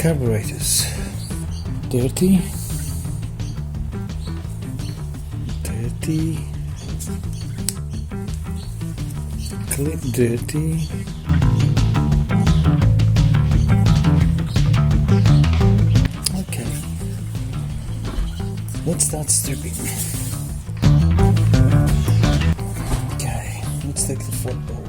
carburetors. Dirty. Clean, dirty. Okay. Let's start stripping. Okay, let's take the 4 bolts.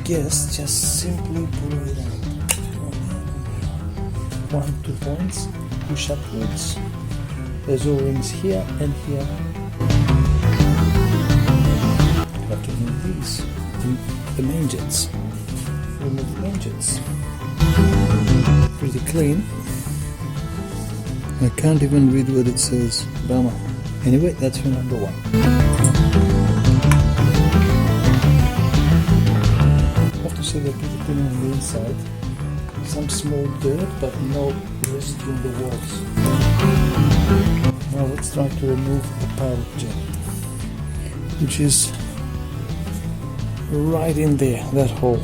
Yes, just simply pull it out. 1-2 points, push upwards. There's O-rings here and here. Have to remove these. The main jets. Remove the main jets. Pretty clean. I can't even read what it says. Bummer. Anyway, that's for number 1. So they're pretty clean on the inside. Some small dirt, but no residue on the walls. Now let's try to remove the power jet, which is right in there, that hole.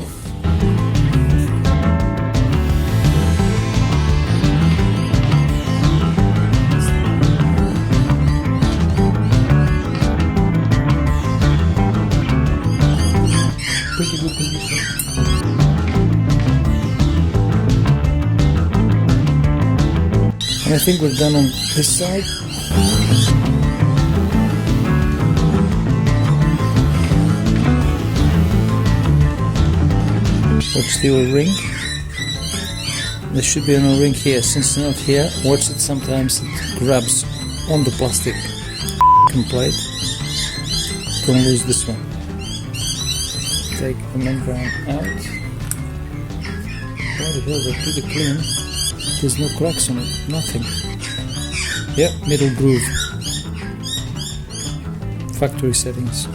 Pretty good condition. And I think we're done on this side. Watch the O-ring. There should be an O-ring here. Since it's not here, watch it, sometimes it grabs on the plastic plate. Don't lose this one. Take the membrane out. Bloody hell, they're pretty clean. There's no cracks on it, nothing. Yep, middle groove. Factory settings.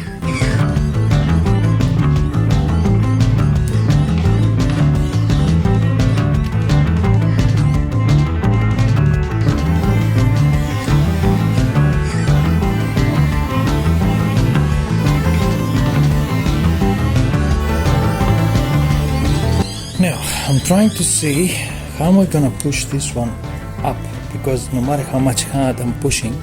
Now, I'm trying to see how am I gonna push this one up, because no matter how much hard I'm pushing,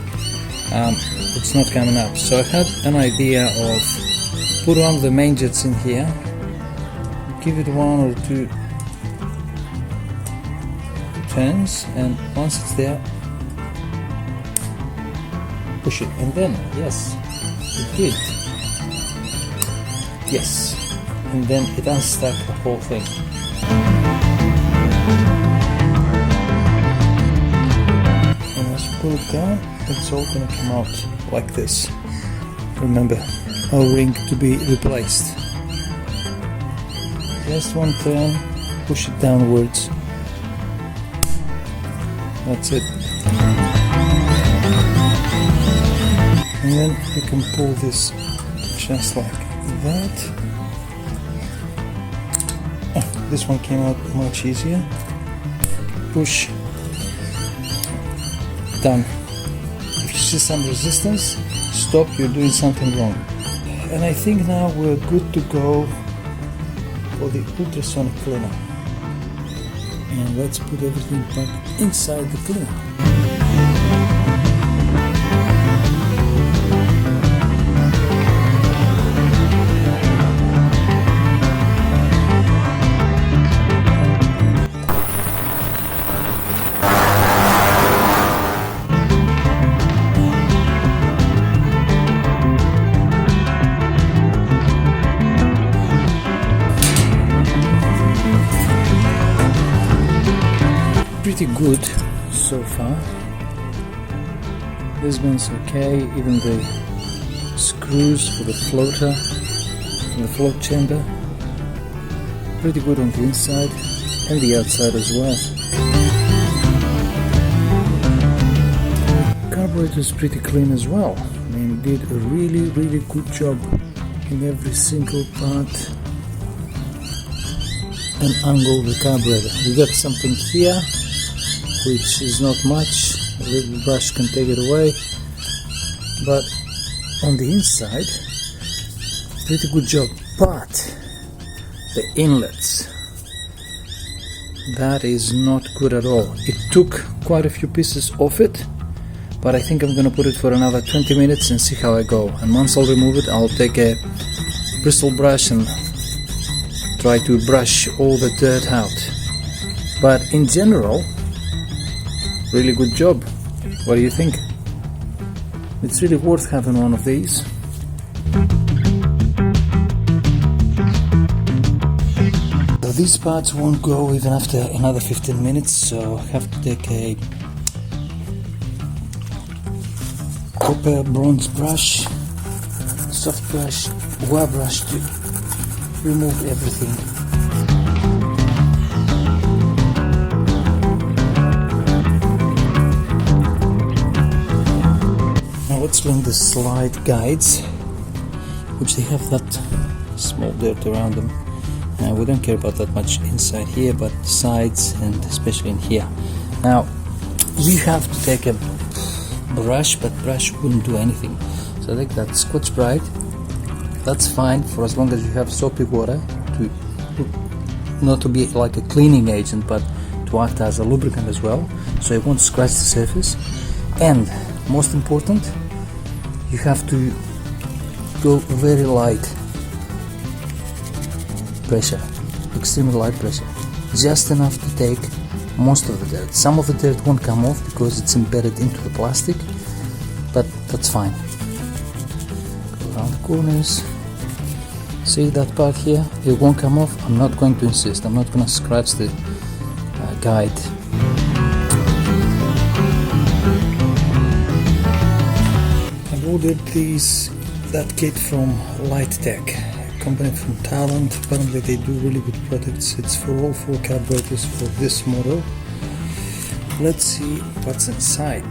it's not coming up. So I had an idea of put one of the main jets in here, give it 1 or 2 turns, and once it's there, push it, and then yes, it did. Yes, and then it unstuck the whole thing. Pull it down, it's all gonna come out like this. Remember, O-ring to be replaced. Just 1 turn, push it downwards. That's it. And then you can pull this just like that. Oh, this one came out much easier. Push. Done. If you see some resistance, stop, you're doing something wrong. And I think now we're good to go for the ultrasonic cleaner. And let's put everything back inside the cleaner. Pretty good so far. This one's okay, even the screws for the floater and the float chamber, pretty good on the inside and the outside as well. Carburetor is pretty clean as well. I mean, did a really good job in every single part and angle of the carburetor. We got something here which is not much, a little brush can take it away, but on the inside pretty good job. But the inlets, that is not good at all. It took quite a few pieces off it, but I think I'm gonna put it for another 20 minutes and see how I go. And once I'll remove it, I'll take a bristle brush and try to brush all the dirt out. But in general, really good job. What do you think? It's really worth having one of these. So these parts won't go even after another 15 minutes, so I have to take a copper bronze brush, soft brush, wire brush to remove everything. Now let's bring the slide guides, which they have that small dirt around them. We don't care about that much inside here, but sides and especially in here. Now you have to take a brush, but brush wouldn't do anything. So I think that Scotch Brite, that's fine for as long as you have soapy water to not to be like a cleaning agent, but to act as a lubricant as well, so it won't scratch the surface. And most important, you have to go very light pressure, extremely light pressure, just enough to take most of the dirt. Some of the dirt won't come off because it's embedded into the plastic, but that's fine. Go around the corners. See that part here? It won't come off. I'm not going to insist. I'm not going to scratch the guide. I've ordered that kit from LiteTek, company from Thailand. Apparently they do really good products. It's for all 4 carburetors for this model. Let's see what's inside.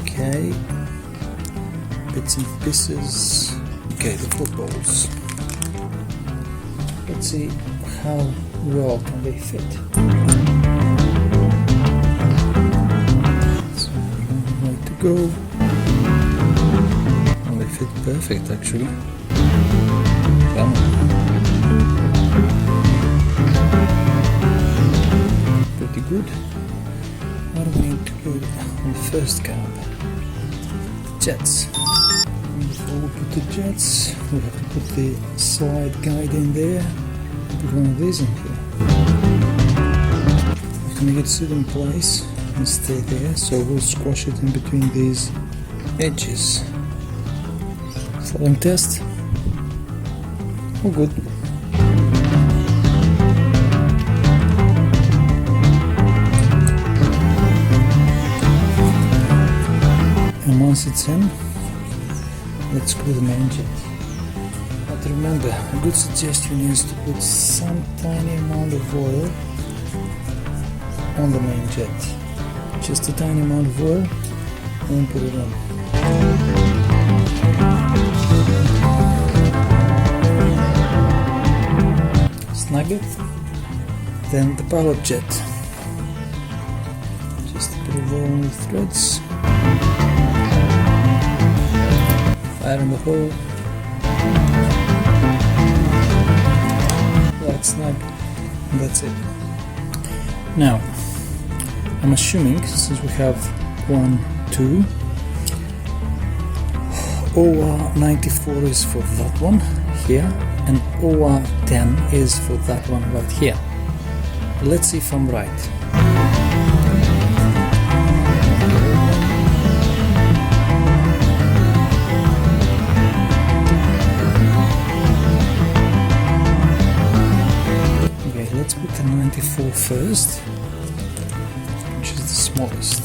Okay, bits and pieces. Okay, the footballs. Let's see how well can they fit. So way to go. Well, they fit perfect actually. Pretty good. What do we need to put on the first cab? Jets. Before we put the jets, we have to put the slide guide in there. Put one of these in here. We can make it sit in place and stay there, so we'll squash it in between these edges. Following test. Oh, good. And once it's in, let's screw the main jet. But remember, a good suggestion is to put some tiny amount of oil on the main jet. Just a tiny amount of oil, and then put it on. Snug it, then the power jet, just a bit of oil on the threads, fire in the hole, light snug, and that's it. Now, I'm assuming, since we have 1, 2, OR94 is for that one here, and OR10 is for that one right here. Let's see if I'm right. Okay, let's put the 94 first, which is the smallest.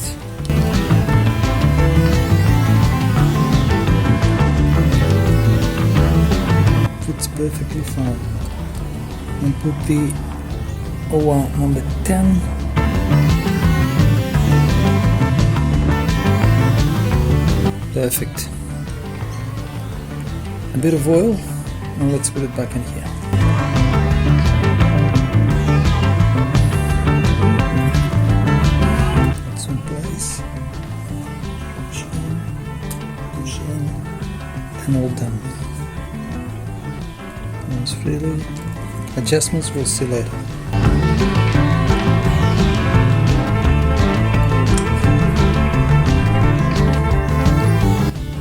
Fits perfectly fine. And put the OR number 10. Perfect. A bit of oil, and let's put it back in here. That's in place. Push in, and all done. Runs freely. Adjustments we'll see later.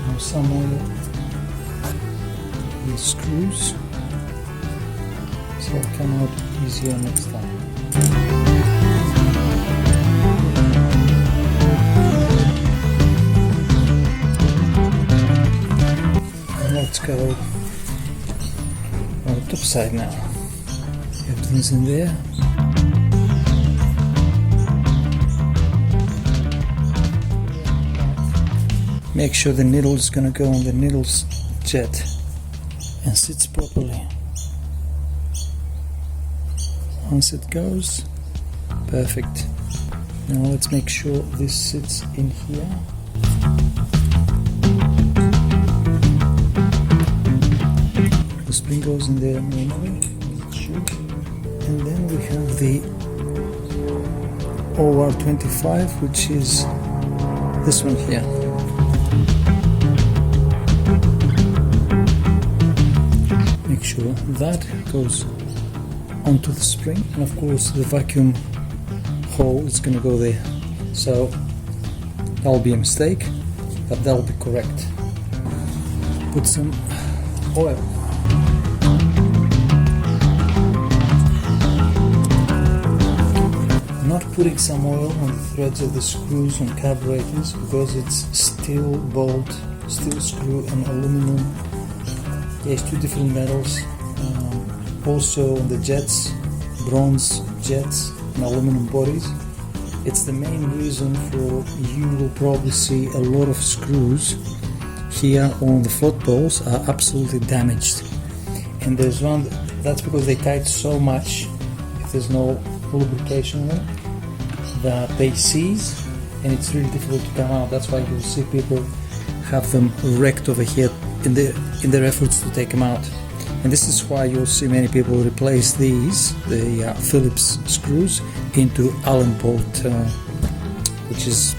Now some oil. These screws, so it'll come out easier next time. And let's go on the top side now. Everything's in there. Make sure the needle is going to go on the needle's jet and sits properly. Once it goes, perfect. Now let's make sure this sits in here. The spring goes in there normally, it should. And then we have the OR25, which is this one here. Make sure that goes onto the spring, and of course the vacuum hole is going to go there, so that'll be a mistake, but that'll be correct. Put some oil. Not putting some oil on the threads of the screws on carburetors because it's steel bolt, steel screw and aluminum. There's two different metals. Also on the jets, bronze jets and aluminum bodies. It's the main reason for you will probably see a lot of screws here on the float poles are absolutely damaged. And there's one, that's because they tight so much, if there's no lubrication in it, that they seize and it's really difficult to come out. That's why you'll see people have them wrecked over here in their efforts to take them out. And this is why you'll see many people replace these, the Phillips screws, into Allen bolt, which is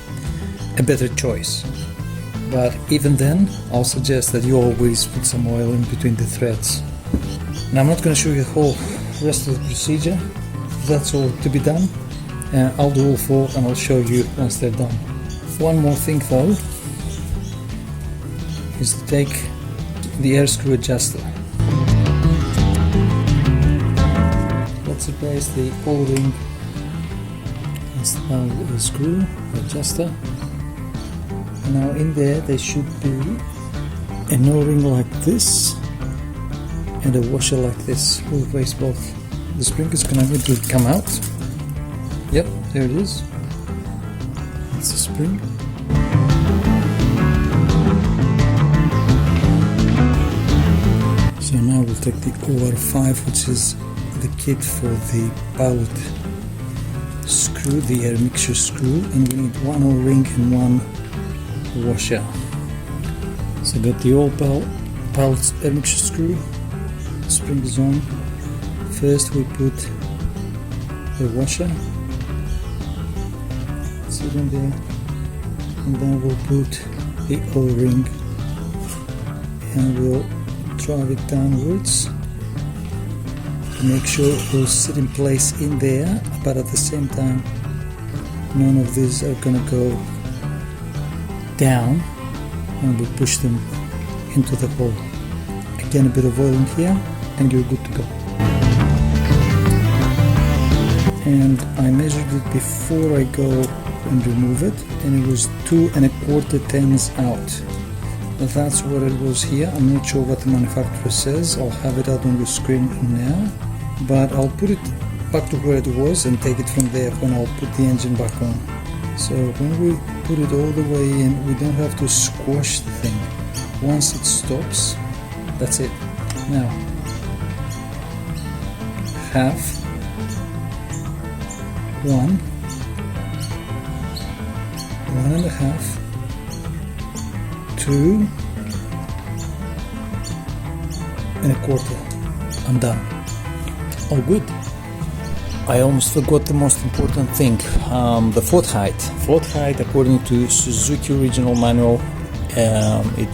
a better choice. But even then, I'll suggest that you always put some oil in between the threads. Now I'm not going to show you the whole rest of the procedure. That's all to be done. I'll do all four and I'll show you once they're done. One more thing though is to take the air screw adjuster. Let's replace the O-ring with the screw adjuster. Now in there should be an O-ring like this and a washer like this. We'll replace both. The spring is going to come out. Yep, there it is. That's the spring. So now we'll take the OR5, which is the kit for the pilot screw, the air mixture screw, and we need one O-ring and one washer. So got the old pilot air mixture screw, spring is on. First we put the washer, sit in there, and then we'll put the O-ring and we'll drive it downwards to make sure it will sit in place in there, but at the same time none of these are going to go down and we push them into the hole. Again, a bit of oil in here and you're good to go. And I measured it before I go and remove it, and it was 2 1/4 tens out. That's what it was here. I'm not sure what the manufacturer says. I'll have it out on the screen now, but I'll put it back to where it was and take it from there when I'll put the engine back on. So when we put it all the way in, we don't have to squash the thing. Once it stops, that's it. Now, half, 1, 1 1/2, 2, 2.25. I'm done. All good. I almost forgot the most important thing, the float height. Float height, according to Suzuki original manual, it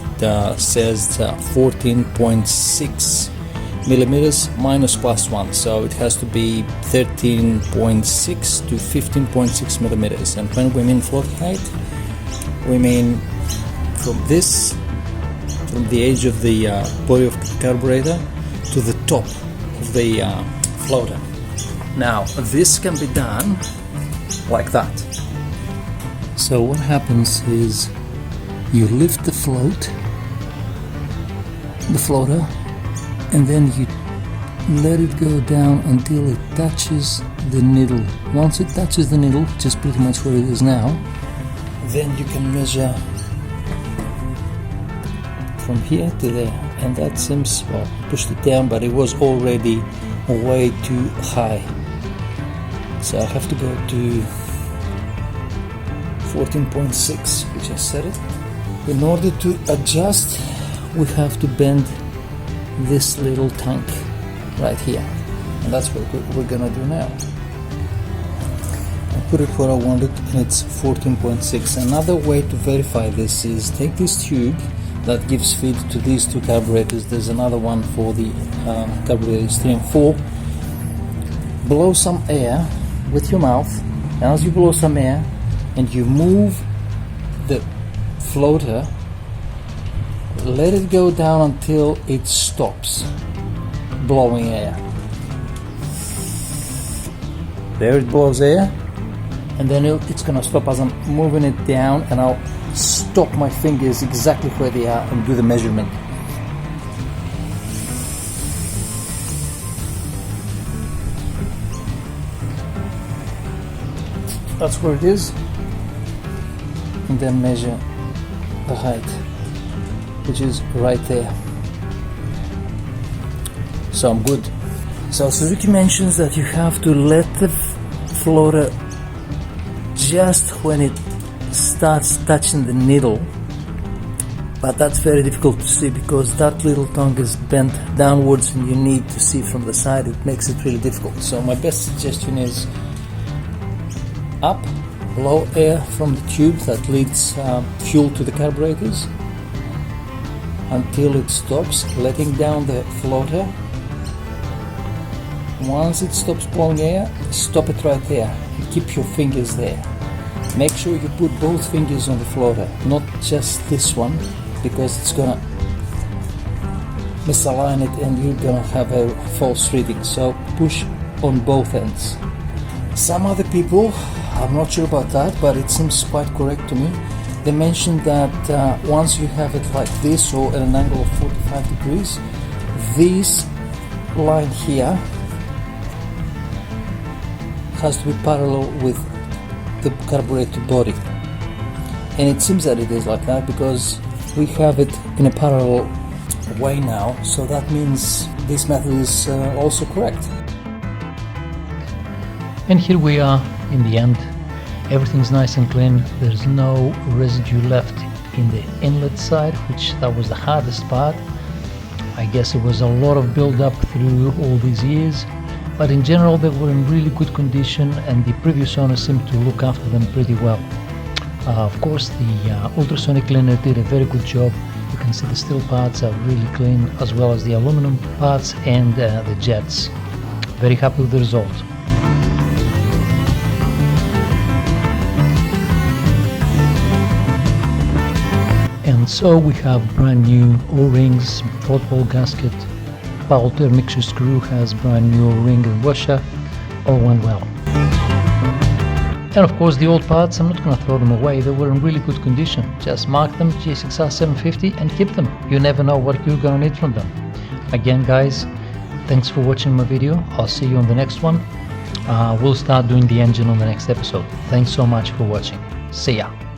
says 14.6 millimeters minus plus 1, so it has to be 13.6 to 15.6 millimeters. And when we mean float height, we mean from the edge of the body of the carburetor to the top of the floater. Now this can be done like that. So what happens is you lift the floater, and then you let it go down until it touches the needle. Once it touches the needle, which is pretty much where it is now, then you can measure from here to there, and that seems, well, I pushed it down, but it was already way too high. So I have to go to 14.6, which I set it. In order to adjust, we have to bend this little tank right here, and that's what we're gonna do now. I put it where I wanted, and it's 14.6. Another way to verify this is take this tube that gives feed to these two carburetors. There's another one for the carburetors 3 and 4. Blow some air with your mouth, and as you blow some air and you move the floater, let it go down until it stops blowing air. There it blows air, and then it's gonna stop as I'm moving it down, and I'll stop my fingers exactly where they are and do the measurement. That's where it is, and then measure the height, which is right there. So I'm good. So Suzuki mentions that you have to let the floater just when it starts touching the needle, but that's very difficult to see because that little tongue is bent downwards and you need to see from the side. It makes it really difficult. So my best suggestion is up, blow air from the tube that leads fuel to the carburetors until it stops, letting down the floater. Once it stops blowing air, stop it right there and keep your fingers there. Make sure you put both fingers on the floater, not just this one, because it's gonna misalign it and you're gonna have a false reading. So push on both ends. Some other people, I'm not sure about that, but it seems quite correct to me. They mentioned that once you have it like this, or at an angle of 45 degrees, this line here has to be parallel with the carburetor body. And it seems that it is like that because we have it in a parallel way now, so that means this method is also correct. And here we are in the end. Everything's nice and clean. There's no residue left in the inlet side, which that was the hardest part. I guess it was a lot of build-up through all these years, but in general they were in really good condition and the previous owner seemed to look after them pretty well. Of course, the ultrasonic cleaner did a very good job. You can see the steel parts are really clean, as well as the aluminum parts and the jets. Very happy with the result. And so we have brand new O-rings, floatball gasket, Powell mixture screw has brand new O-ring and washer, all went well. And of course the old parts, I'm not going to throw them away, they were in really good condition. Just mark them GSXR 750 and keep them. You never know what you're going to need from them. Again guys, thanks for watching my video. I'll see you on the next one. We'll start doing the engine on the next episode. Thanks so much for watching. See ya.